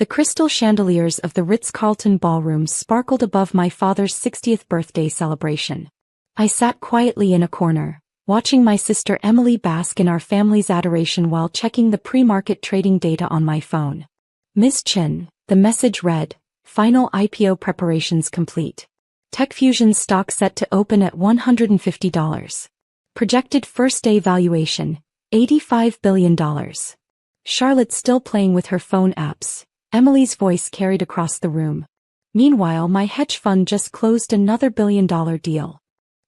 The crystal chandeliers of the Ritz-Carlton ballroom sparkled above my father's 60th birthday celebration. I sat quietly in a corner, watching my sister Emily bask in our family's adoration while checking the pre-market trading data on my phone. Ms. Chen, the message read, "Final IPO preparations complete. TechFusion's stock set to open at $150. Projected first-day valuation, $85 billion. Charlotte still playing with her phone apps. Emily's voice carried across the room. Meanwhile, my hedge fund just closed another billion-dollar deal.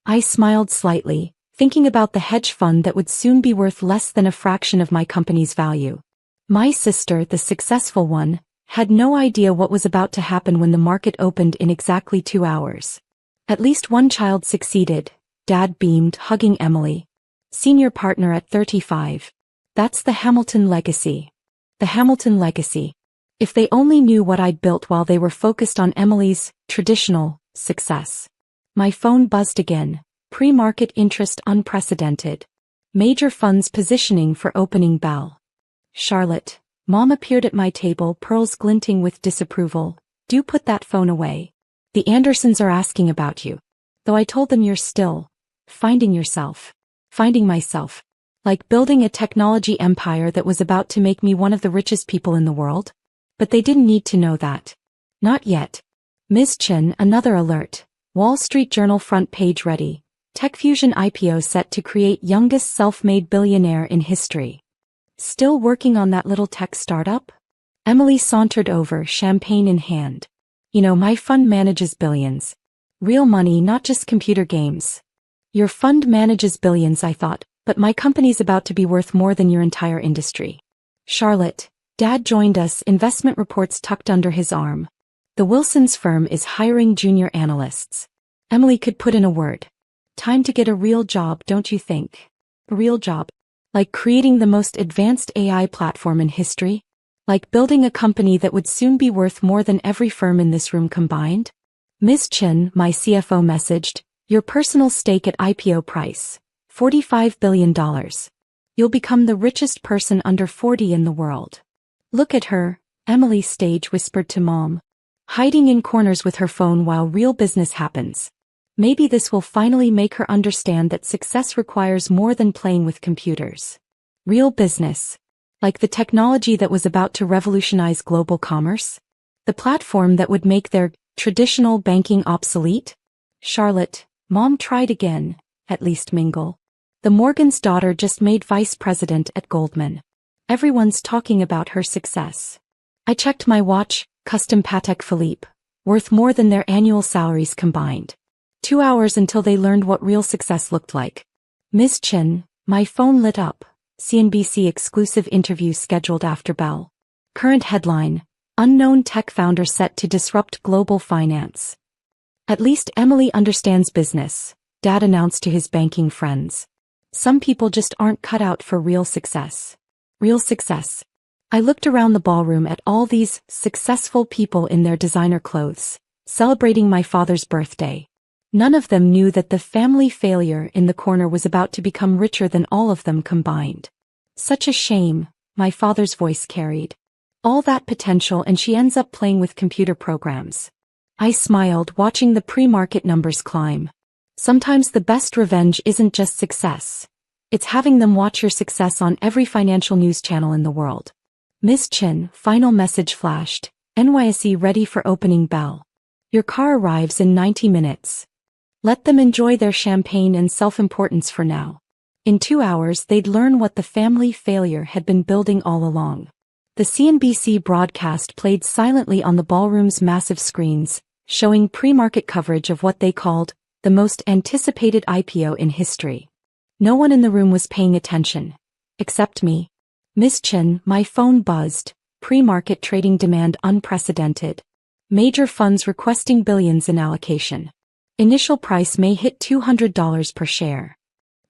I smiled slightly, thinking about the hedge fund that would soon be worth less than a fraction of my company's value. My sister, the successful one, had no idea what was about to happen when the market opened in exactly 2 hours. At least one child succeeded, Dad beamed, hugging Emily. Senior partner at 35. That's the Hamilton legacy. The Hamilton legacy. If they only knew what I'd built while they were focused on Emily's traditional success. My phone buzzed again. Pre-market interest unprecedented. Major funds positioning for opening bell. Charlotte. Mom appeared at my table, pearls glinting with disapproval. Do put that phone away. The Andersons are asking about you. Though I told them you're still finding yourself. Finding myself. Like building a technology empire that was about to make me one of the richest people in the world. But they didn't need to know that. Not yet. Ms. Chen, another alert. Wall Street Journal front page ready. TechFusion IPO set to create youngest self-made billionaire in history. Still working on that little tech startup? Emily sauntered over, champagne in hand. You know, my fund manages billions. Real money, not just computer games. Your fund manages billions, I thought, but my company's about to be worth more than your entire industry. Charlotte. Dad joined us, investment reports tucked under his arm. The Wilsons firm is hiring junior analysts. Emily could put in a word. Time to get a real job, don't you think? A real job. Like creating the most advanced AI platform in history? Like building a company that would soon be worth more than every firm in this room combined? Ms. Chen, my CFO messaged, your personal stake at IPO price, $45 billion. You'll become the richest person under 40 in the world. Look at her, Emily stage whispered to Mom. Hiding in corners with her phone while real business happens. Maybe this will finally make her understand that success requires more than playing with computers. Real business. Like the technology that was about to revolutionize global commerce? The platform that would make their traditional banking obsolete? Charlotte, Mom tried again, at least mingle. The Morgan's daughter just made vice president at Goldman. Everyone's talking about her success. I checked my watch, custom Patek Philippe, worth more than their annual salaries combined. 2 hours until they learned what real success looked like. Ms. Chen, my phone lit up. CNBC exclusive interview scheduled after bell. Current headline, unknown tech founder set to disrupt global finance. At least Emily understands business, Dad announced to his banking friends. Some people just aren't cut out for real success. Real success. I looked around the ballroom at all these successful people in their designer clothes, celebrating my father's birthday. None of them knew that the family failure in the corner was about to become richer than all of them combined. Such a shame, my father's voice carried. All that potential and she ends up playing with computer programs. I smiled, watching the pre-market numbers climb. Sometimes the best revenge isn't just success. It's having them watch your success on every financial news channel in the world. Ms. Chen, final message flashed. NYSE ready for opening bell. Your car arrives in 90 minutes. Let them enjoy their champagne and self-importance for now. In 2 hours they'd learn what the family failure had been building all along. The CNBC broadcast played silently on the ballroom's massive screens, showing pre-market coverage of what they called the most anticipated IPO in history. No one in the room was paying attention. Except me. Ms. Chen, my phone buzzed. Pre-market trading demand unprecedented. Major funds requesting billions in allocation. Initial price may hit $200 per share.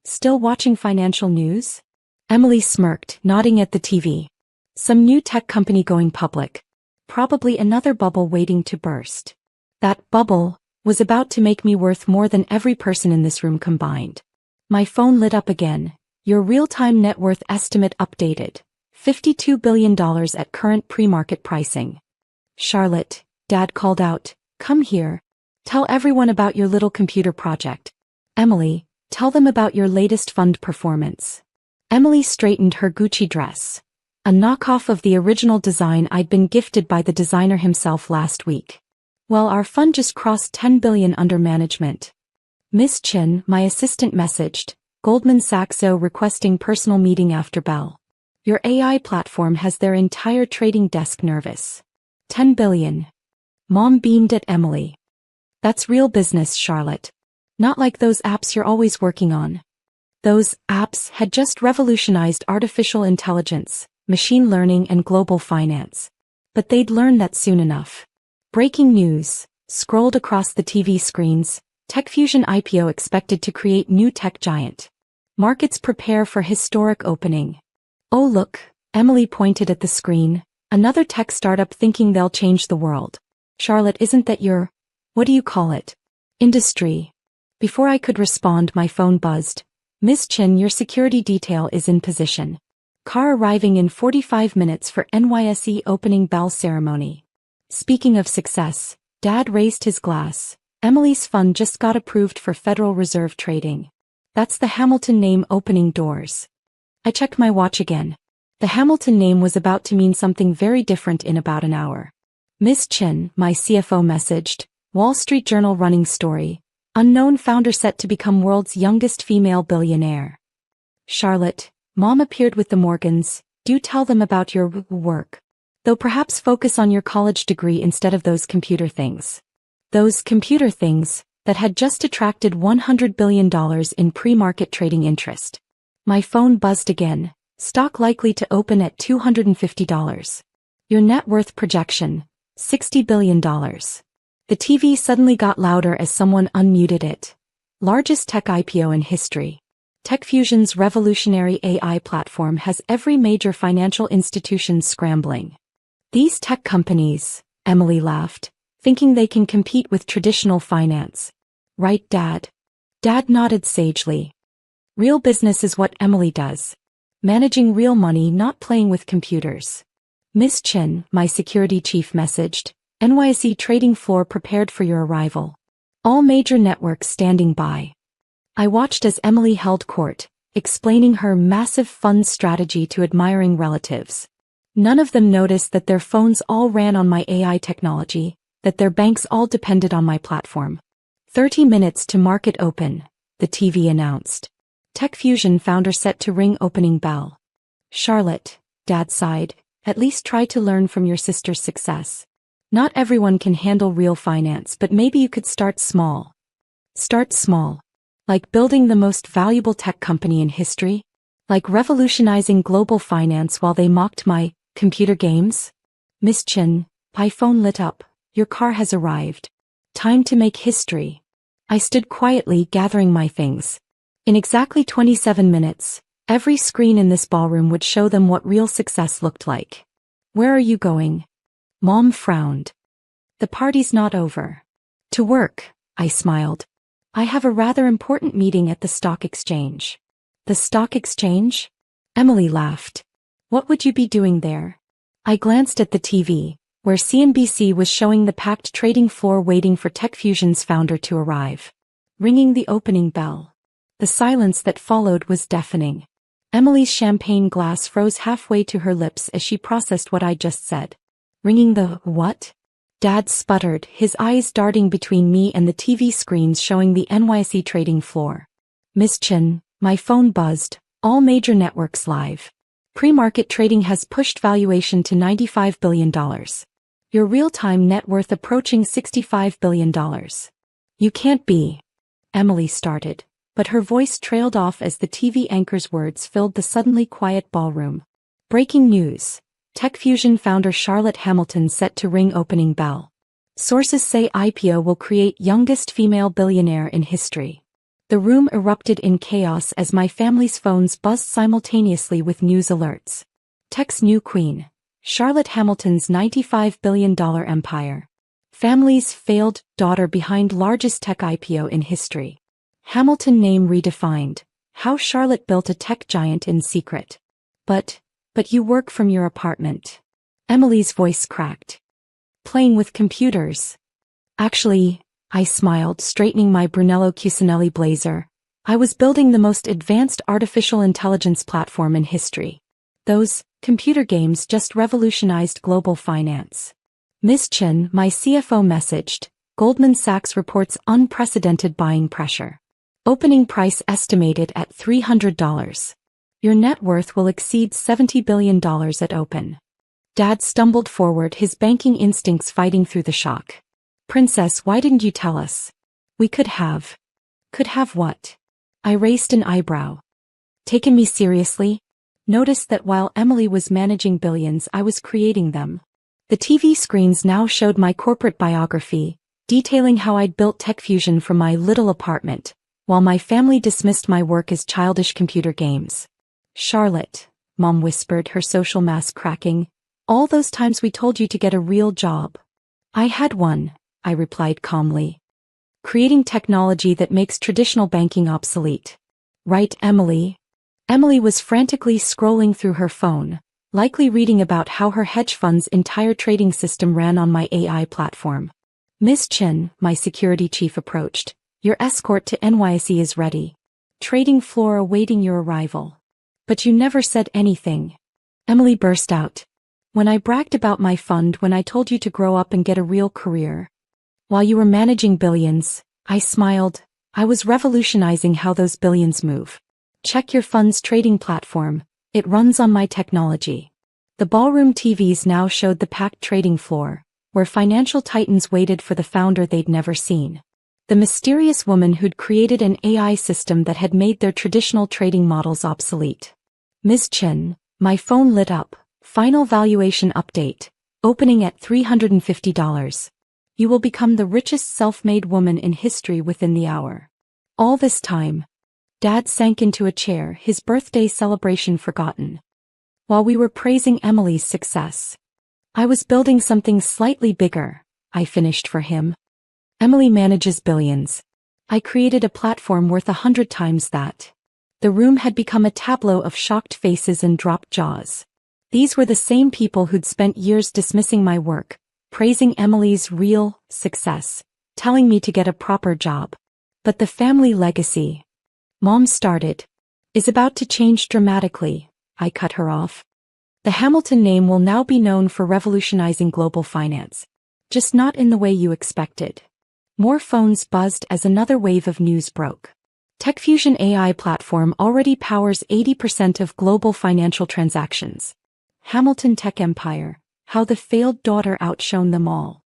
Still watching financial news? Emily smirked, nodding at the TV. Some new tech company going public. Probably another bubble waiting to burst. That bubble was about to make me worth more than every person in this room combined. My phone lit up again. Your real-time net worth estimate updated. $52 billion at current pre-market pricing. Charlotte, Dad called out, "Come here. Tell everyone about your little computer project. Emily, tell them about your latest fund performance." Emily straightened her Gucci dress, a knockoff of the original design I'd been gifted by the designer himself last week. "Well, our fund just crossed 10 billion under management." Miss Chin, my assistant, messaged, "Goldman Sachs requesting personal meeting after bell. Your AI platform has their entire trading desk nervous." 10 billion. Mom beamed at Emily. "That's real business, Charlotte. Not like those apps you're always working on." Those apps had just revolutionized artificial intelligence, machine learning, and global finance. But they'd learn that soon enough. Breaking news scrolled across the TV screens. TechFusion IPO expected to create new tech giant. Markets prepare for historic opening. "Oh look," Emily pointed at the screen, "another tech startup thinking they'll change the world. Charlotte, isn't that your, what do you call it, industry?" Before I could respond, my phone buzzed. "Miss Chin, your security detail is in position. Car arriving in 45 minutes for NYSE opening bell ceremony." Speaking of success, Dad raised his glass. "Emily's fund just got approved for Federal Reserve trading. That's the Hamilton name opening doors." I checked my watch again. The Hamilton name was about to mean something very different in about an hour. "Miss Chin," my CFO messaged, "Wall Street Journal running story. Unknown founder set to become world's youngest female billionaire." "Charlotte," Mom appeared with the Morgans, "do tell them about your work. Though perhaps focus on your college degree instead of those computer things." Those computer things that had just attracted $100 billion in pre-market trading interest. My phone buzzed again. "Stock likely to open at $250. Your net worth projection, $60 billion. The TV suddenly got louder as someone unmuted it. "Largest tech IPO in history. TechFusion's revolutionary AI platform has every major financial institution scrambling." "These tech companies," Emily laughed, "thinking they can compete with traditional finance. Right, Dad?" Dad nodded sagely. Real business is what Emily does. Managing real money, not playing with computers. "Miss Chin," my security chief messaged, "NYSE trading floor prepared for your arrival. All major networks standing by." I watched as Emily held court, explaining her massive fund strategy to admiring relatives. None of them noticed that their phones all ran on my AI technology, that their banks all depended on my platform. 30 minutes to market open, the TV announced. TechFusion founder set to ring opening bell. "Charlotte," Dad sighed, "at least try to learn from your sister's success. Not everyone can handle real finance, but maybe you could start small." "Start small? Like building the most valuable tech company in history? Like revolutionizing global finance while they mocked my computer games?" "Miss Chin," my phone lit up, "your car has arrived. Time to make history." I stood quietly gathering my things. In exactly 27 minutes, every screen in this ballroom would show them what real success looked like. "Where are you going?" Mom frowned. "The party's not over." "To work," I smiled. "I have a rather important meeting at the stock exchange." "The stock exchange?" Emily laughed. "What would you be doing there?" I glanced at the TV, where CNBC was showing the packed trading floor waiting for TechFusion's founder to arrive. Ringing the opening bell. The silence that followed was deafening. Emily's champagne glass froze halfway to her lips as she processed what I'd just said. "Ringing the what?" Dad sputtered, his eyes darting between me and the TV screens showing the NYSE trading floor. "Miss Chin," my phone buzzed, "all major networks live. Pre-market trading has pushed valuation to $95 billion. Your real-time net worth approaching $65 billion. You can't be." Emily started, but her voice trailed off as the TV anchor's words filled the suddenly quiet ballroom. "Breaking news. TechFusion founder Charlotte Hamilton set to ring opening bell. Sources say IPO will create youngest female billionaire in history." The room erupted in chaos as my family's phones buzzed simultaneously with news alerts. Tech's new queen. Charlotte Hamilton's $95 billion empire. Family's failed daughter behind largest tech IPO in history. Hamilton name redefined. How Charlotte built a tech giant in secret. But you work from your apartment." Emily's voice cracked. Playing with computers. Actually, I smiled, straightening my Brunello Cucinelli blazer. I was building the most advanced artificial intelligence platform in history. Those computer games just revolutionized global finance. Miss Chen, my CFO messaged, Goldman Sachs reports unprecedented buying pressure. Opening price estimated at $300. Your net worth will exceed $70 billion at open. Dad stumbled forward, his banking instincts fighting through the shock. Princess, why didn't you tell us? We could have. Could have what? I raised an eyebrow. Taken me seriously? Noticed that while Emily was managing billions, I was creating them. The TV screens now showed my corporate biography, detailing how I'd built TechFusion from my little apartment, while my family dismissed my work as childish computer games. Charlotte, Mom whispered, her social mask cracking, all those times we told you to get a real job. I had one, I replied calmly. Creating technology that makes traditional banking obsolete. Right, Emily? Emily was frantically scrolling through her phone, likely reading about how her hedge fund's entire trading system ran on my AI platform. Miss Chen, my security chief approached. Your escort to NYSE is ready. Trading floor awaiting your arrival. But you never said anything. Emily burst out. When I bragged about my fund, when I told you to grow up and get a real career. While you were managing billions, I smiled. I was revolutionizing how those billions move. Check your fund's trading platform. It runs on my technology. The ballroom TVs now showed the packed trading floor, where financial titans waited for the founder they'd never seen. The mysterious woman who'd created an AI system that had made their traditional trading models obsolete. Ms. Chen, my phone lit up. Final valuation update. Opening at $350. You will become the richest self-made woman in history within the hour. All this time, Dad sank into a chair, his birthday celebration forgotten. While we were praising Emily's success, I was building something slightly bigger, I finished for him. Emily manages billions. I created a platform worth 100 times that. The room had become a tableau of shocked faces and dropped jaws. These were the same people who'd spent years dismissing my work, praising Emily's real success, telling me to get a proper job. But the family legacy, Mom started, is about to change dramatically, I cut her off. The Hamilton name will now be known for revolutionizing global finance. Just not in the way you expected. More phones buzzed as another wave of news broke. TechFusion AI platform already powers 80% of global financial transactions. Hamilton Tech Empire, how the failed daughter outshone them all.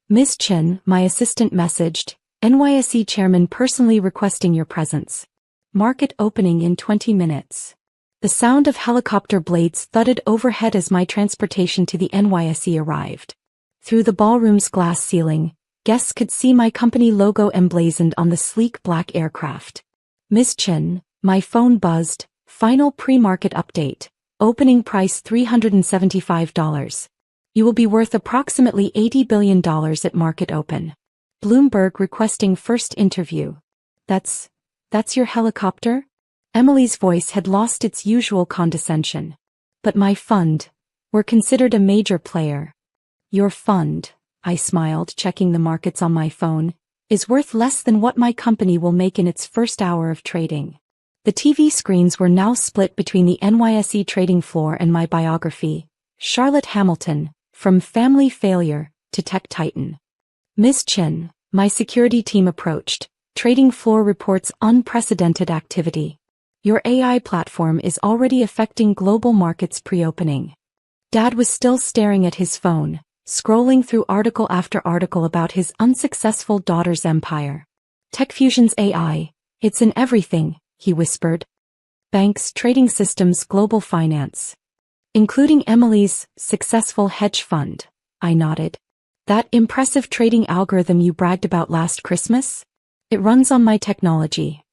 Miss Chen, my assistant messaged, NYSE chairman personally requesting your presence. Market opening in 20 minutes. The sound of helicopter blades thudded overhead as my transportation to the NYSE arrived. Through the ballroom's glass ceiling, guests could see my company logo emblazoned on the sleek black aircraft. Miss Chen, my phone buzzed, final pre-market update. Opening price $375. You will be worth approximately $80 billion at market open. Bloomberg requesting first interview. That's your helicopter? Emily's voice had lost its usual condescension. But my fund, we're considered a major player. Your fund, I smiled, checking the markets on my phone, is worth less than what my company will make in its first hour of trading. The TV screens were now split between the NYSE trading floor and my biography, Charlotte Hamilton, from family failure to tech titan. Miss Chen, my security team approached. Trading floor reports unprecedented activity. Your AI platform is already affecting global markets pre-opening. Dad was still staring at his phone, scrolling through article after article about his unsuccessful daughter's empire. TechFusion's AI, it's in everything, he whispered. Banks, trading systems, global finance. Including Emily's successful hedge fund, I nodded. That impressive trading algorithm you bragged about last Christmas? It runs on my technology.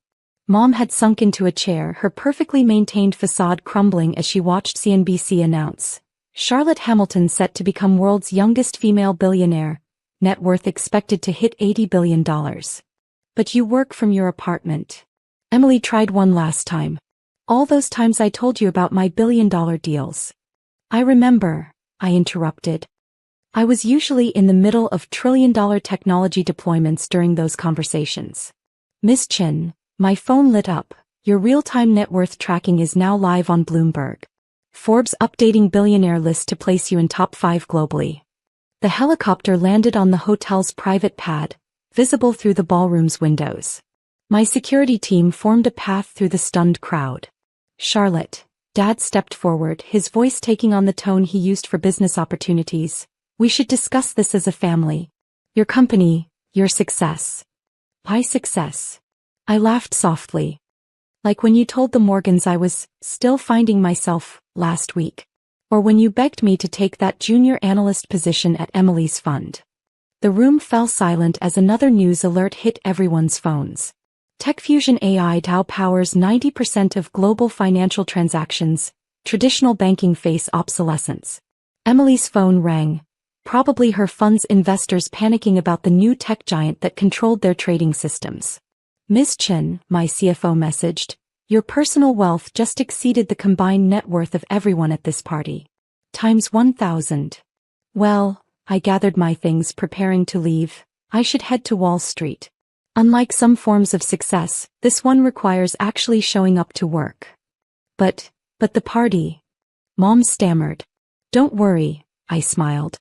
Mom had sunk into a chair, her perfectly maintained facade crumbling as she watched CNBC announce. Charlotte Hamilton set to become world's youngest female billionaire, net worth expected to hit $80 billion. But you work from your apartment. Emily tried one last time. All those times I told you about my billion-dollar deals. I remember, I interrupted. I was usually in the middle of trillion-dollar technology deployments during those conversations. Miss Chin, my phone lit up. Your real-time net worth tracking is now live on Bloomberg. Forbes updating billionaire list to place you in top 5 globally. The helicopter landed on the hotel's private pad, visible through the ballroom's windows. My security team formed a path through the stunned crowd. Charlotte, Dad stepped forward, his voice taking on the tone he used for business opportunities. We should discuss this as a family. Your company, your success. My success. I laughed softly. Like when you told the Morgans I was still finding myself last week. Or when you begged me to take that junior analyst position at Emily's fund. The room fell silent as another news alert hit everyone's phones. TechFusion AI now powers 90% of global financial transactions. Traditional banking face obsolescence. Emily's phone rang. Probably her fund's investors panicking about the new tech giant that controlled their trading systems. Ms. Chen, my CFO messaged, your personal wealth just exceeded the combined net worth of everyone at this party. Times 1,000. Well, I gathered my things preparing to leave. I should head to Wall Street. Unlike some forms of success, this one requires actually showing up to work. But the party. Mom stammered. Don't worry, I smiled.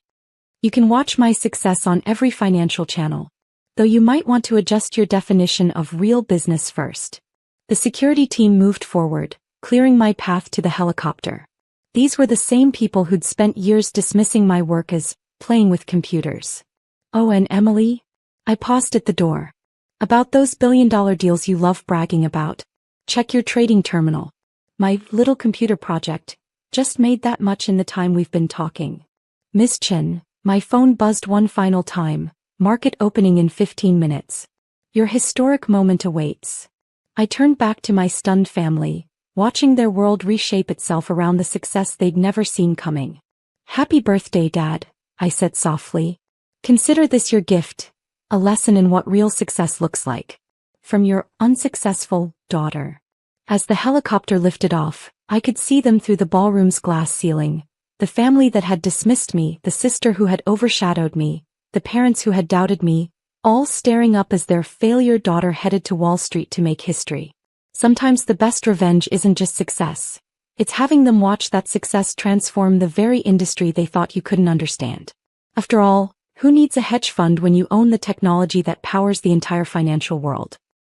You can watch my success on every financial channel. Though you might want to adjust your definition of real business first. The security team moved forward, clearing my path to the helicopter. These were the same people who'd spent years dismissing my work as playing with computers. Oh, and Emily? I paused at the door. About those billion-dollar deals you love bragging about. Check your trading terminal. My little computer project just made that much in the time we've been talking. Miss Chen, my phone buzzed one final time. Market opening in 15 minutes. Your historic moment awaits. I turned back to my stunned family, watching their world reshape itself around the success they'd never seen coming. Happy birthday, Dad, I said softly. Consider this your gift, a lesson in what real success looks like. From your unsuccessful daughter. As the helicopter lifted off, I could see them through the ballroom's glass ceiling. The family that had dismissed me, the sister who had overshadowed me, the parents who had doubted me, all staring up as their failure daughter headed to Wall Street to make history. Sometimes the best revenge isn't just success. It's having them watch that success transform the very industry they thought you couldn't understand. After all, who needs a hedge fund when you own the technology that powers the entire financial world?